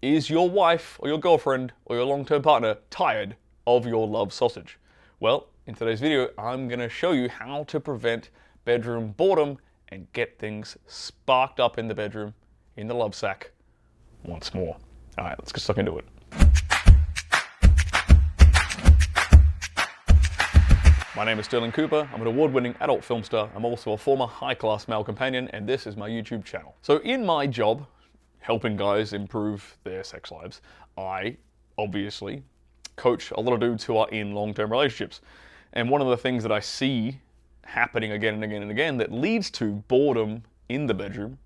Is your wife or your girlfriend or your long-term partner tired of your love sausage? Well, in today's video, I'm going to show you how to prevent bedroom boredom and get things sparked up in the bedroom, in the love sack, once more. All right, let's get stuck into it. My name is Stirling Cooper. I'm an award-winning adult film star. I'm also a former high-class male companion, and this is my YouTube channel. So in my job, helping guys improve their sex lives, I obviously coach a lot of dudes who are in long-term relationships. And one of the things that I see happening again and again and again that leads to boredom in the bedroom,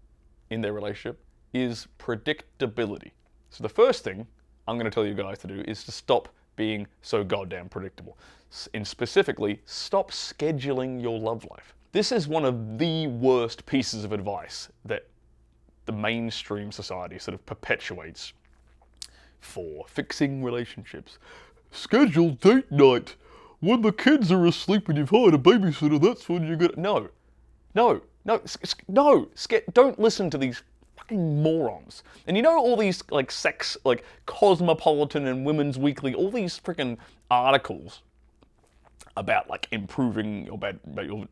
in their relationship, is predictability. So the first thing I'm going to tell you guys to do is to stop being so goddamn predictable. And specifically, stop scheduling your love life. This is one of the worst pieces of advice that the mainstream society sort of perpetuates for fixing relationships. Schedule date night. When the kids are asleep and you've hired a babysitter, that's when you're gonna... No. Don't listen to these fucking morons. And you know all these like sex, like Cosmopolitan and Women's Weekly, all these freaking articles about like improving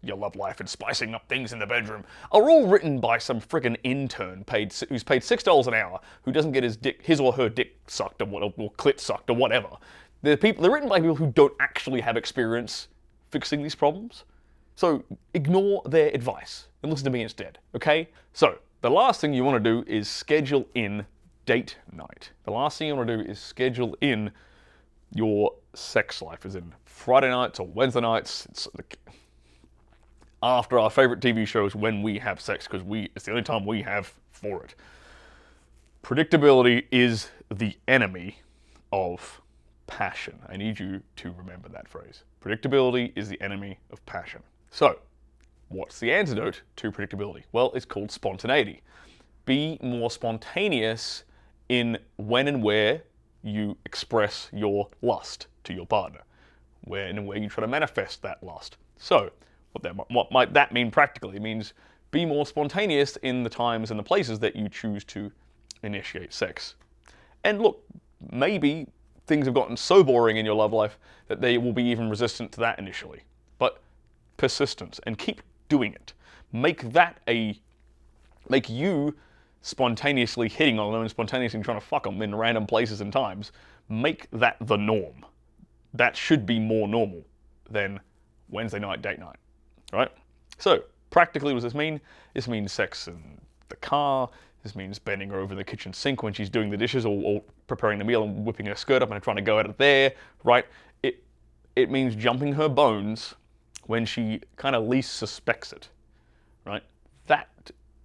your love life and spicing up things in the bedroom are all written by some friggin' intern who's paid $6 an hour, who doesn't get his or her dick sucked or clit sucked or whatever. They're written by people who don't actually have experience fixing these problems. So ignore their advice and listen to me instead, okay? So the last thing you want to do is schedule in date night. The last thing you want to do is schedule in your sex life, as in Friday nights or Wednesday nights. It's like after our favorite TV shows when we have sex, because it's the only time we have for it. Predictability is the enemy of passion. I need you to remember that phrase. Predictability is the enemy of passion. So, what's the antidote to predictability? Well, it's called spontaneity. Be more spontaneous in when and where you express your lust to your partner, when and where you try to manifest that lust. So, what might that mean practically? It means be more spontaneous in the times and the places that you choose to initiate sex. And look, maybe things have gotten so boring in your love life that they will be even resistant to that initially. But persistence, and keep doing it. Make you spontaneously hitting on them and spontaneously trying to fuck them in random places and times, make that the norm. That should be more normal than Wednesday night, date night, right? So, practically what does this mean? This means sex in the car. This means bending her over the kitchen sink when she's doing the dishes or preparing the meal and whipping her skirt up and trying to go out of there, right? It means jumping her bones when she kind of least suspects it, right? That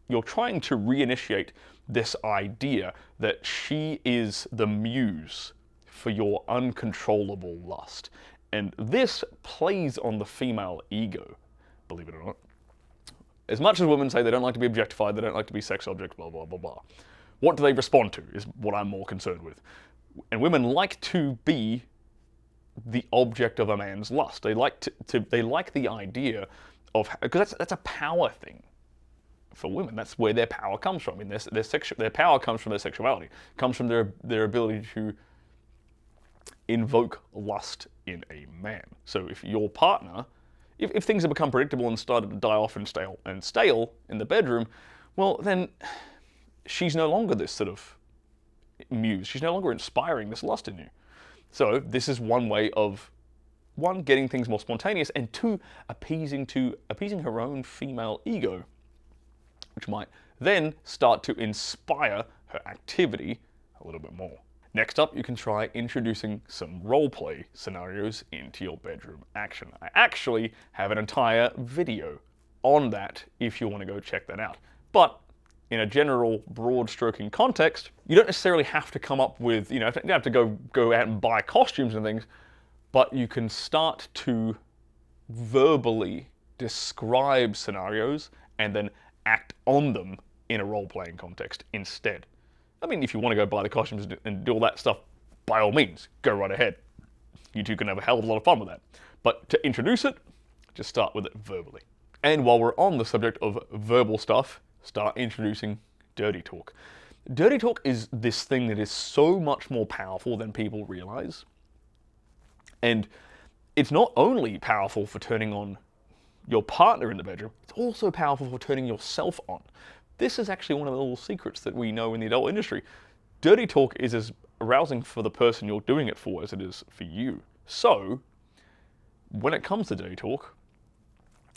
you're trying to reinitiate this idea that she is the muse for your uncontrollable lust. And this plays on the female ego, believe it or not. As much as women say they don't like to be objectified, they don't like to be sex objects, blah, blah, blah, blah. What do they respond to is what I'm more concerned with. And women like to be the object of a man's lust. They like they like the idea of, because that's a power thing. For women, that's where their power comes from. In their power comes from their sexuality, comes from their ability to invoke lust in a man. So if your partner, if things have become predictable and started to die off and stale in the bedroom, well then she's no longer this sort of muse. She's no longer inspiring this lust in you. So this is one way of, one, getting things more spontaneous, and two, appeasing her own female ego, which might then start to inspire her activity a little bit more. Next up, you can try introducing some roleplay scenarios into your bedroom action. I actually have an entire video on that if you want to go check that out. But in a general broad stroking context, you don't necessarily have to come up with, you don't have to go out and buy costumes and things, but you can start to verbally describe scenarios and then act on them in a role-playing context instead. I mean, if you want to go buy the costumes and do all that stuff, by all means, go right ahead. You two can have a hell of a lot of fun with that. But to introduce it, just start with it verbally. And while we're on the subject of verbal stuff, start introducing dirty talk. Dirty talk is this thing that is so much more powerful than people realize. And it's not only powerful for turning on your partner in the bedroom, it's also powerful for turning yourself on. This is actually one of the little secrets that we know in the adult industry. Dirty talk is as arousing for the person you're doing it for as it is for you. So, when it comes to dirty talk,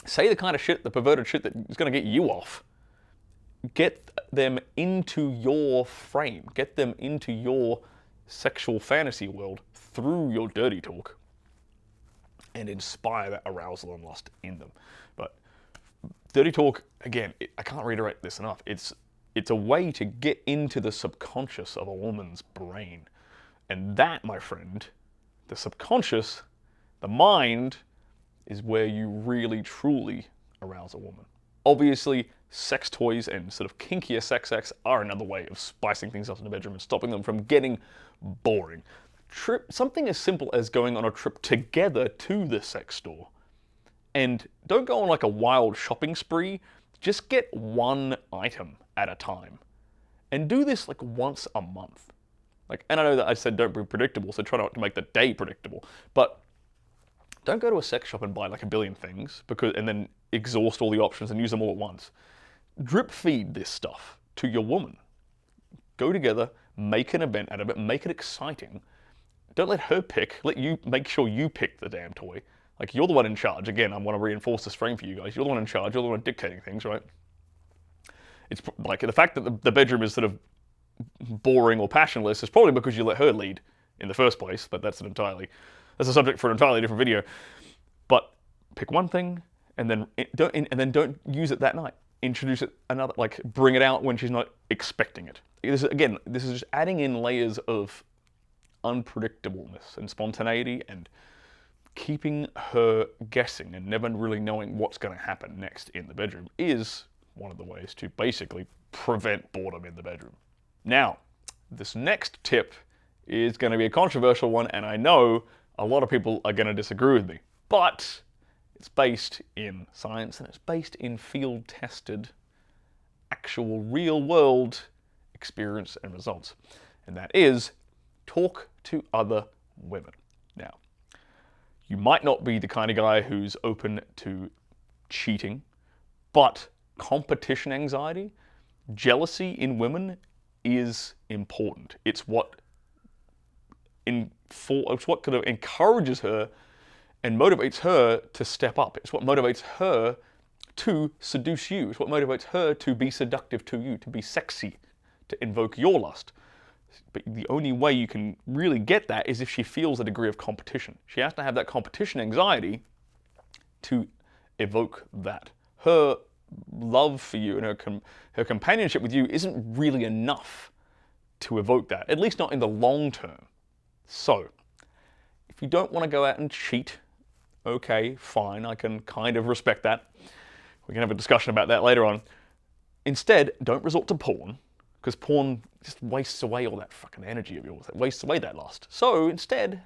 say the kind of shit, the perverted shit that is going to get you off. Get them into your frame. Get them into your sexual fantasy world through your dirty talk and inspire that arousal and lust in them. But dirty talk, again, I can't reiterate this enough. It's a way to get into the subconscious of a woman's brain. And that, my friend, the subconscious, the mind, is where you really, truly arouse a woman. Obviously, sex toys and sort of kinkier sex acts are another way of spicing things up in the bedroom and stopping them from getting boring. Something as simple as going on a trip together to the sex store. And don't go on like a wild shopping spree, just get one item at a time. And do this like once a month. And I know that I said don't be predictable, so try not to make the day predictable. But don't go to a sex shop and buy like a billion things and then exhaust all the options and use them all at once. Drip feed this stuff to your woman. Go together, make an event out of it, make it exciting. Don't let her pick, make sure you pick the damn toy. Like, you're the one in charge. Again, I want to reinforce this frame for you guys. You're the one in charge, you're the one dictating things, right? It's like the fact that the bedroom is sort of boring or passionless is probably because you let her lead in the first place, but that's a subject for an entirely different video. But pick one thing and then don't use it that night. Introduce it another, bring it out when she's not expecting it. This is just adding in layers of unpredictableness and spontaneity and keeping her guessing and never really knowing what's going to happen next in the bedroom is one of the ways to basically prevent boredom in the bedroom. Now, this next tip is going to be a controversial one, and I know a lot of people are going to disagree with me, but it's based in science and it's based in field-tested, actual real-world experience and results. And that is, talk to other women. Now, you might not be the kind of guy who's open to cheating, but competition anxiety, jealousy in women is important. It's what kind of encourages her and motivates her to step up. It's what motivates her to seduce you. It's what motivates her to be seductive to you, to be sexy, to invoke your lust. But the only way you can really get that is if she feels a degree of competition. She has to have that competition anxiety to evoke that. Her love for you and her companionship with you isn't really enough to evoke that, at least not in the long term. So, if you don't want to go out and cheat, okay, fine, I can kind of respect that. We can have a discussion about that later on. Instead, don't resort to porn, because porn just wastes away all that fucking energy of yours. It wastes away that lust. So instead,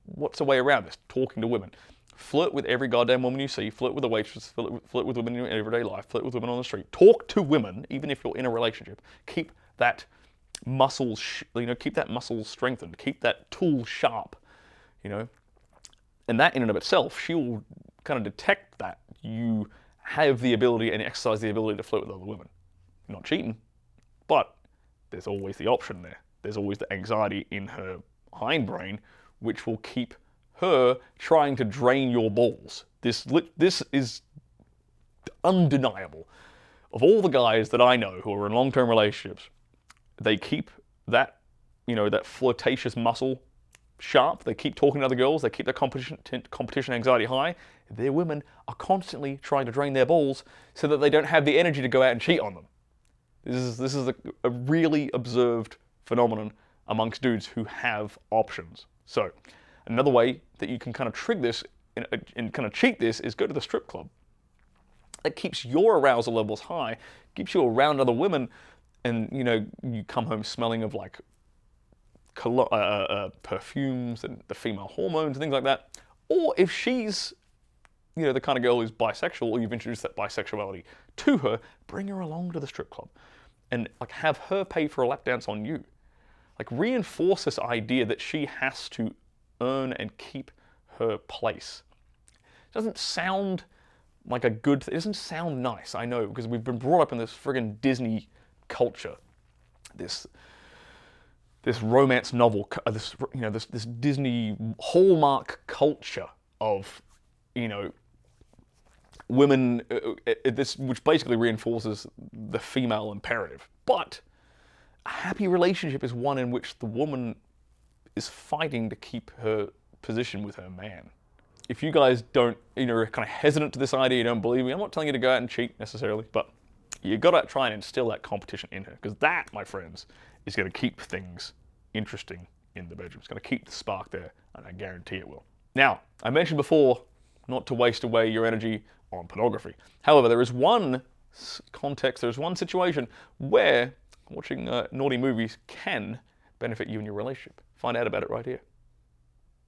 what's the way around this? Talking to women. Flirt with every goddamn woman you see. Flirt with a waitress. Flirt with women in your everyday life. Flirt with women on the street. Talk to women, even if you're in a relationship. Keep that muscle, keep that muscle strengthened. Keep that tool sharp, And that in and of itself, she will kind of detect that you have the ability and exercise the ability to flirt with other women. You're not cheating, but there's always the option there. There's always the anxiety in her hindbrain, which will keep her trying to drain your balls. This is undeniable. Of all the guys that I know who are in long-term relationships, they keep that, that flirtatious muscle sharp. They keep talking to other girls. They keep their competition anxiety high. Their women are constantly trying to drain their balls so that they don't have the energy to go out and cheat on them. This is a really observed phenomenon amongst dudes who have options. So, another way that you can kind of trig this and kind of cheat this is go to the strip club. It keeps your arousal levels high, keeps you around other women, and you come home smelling of perfumes and the female hormones and things like that. Or if she's the kind of girl who's bisexual, or you've introduced that bisexuality to her, bring her along to the strip club. and like have her pay for a lap dance on you. Like reinforce this idea that she has to earn and keep her place. It doesn't sound like a good thing. It doesn't sound nice, I know, because we've been brought up in this friggin' Disney culture. This romance novel, this Disney hallmark culture of, women, which basically reinforces the female imperative. But a happy relationship is one in which the woman is fighting to keep her position with her man. If you guys don't, are kind of hesitant to this idea, you don't believe me, I'm not telling you to go out and cheat necessarily, but you got to try and instill that competition in her, because that, my friends, is going to keep things interesting in the bedroom. It's going to keep the spark there, and I guarantee it will. Now, I mentioned before not to waste away your energy on pornography. However, there is one context, there's one situation where watching naughty movies can benefit you in your relationship. Find out about it right here.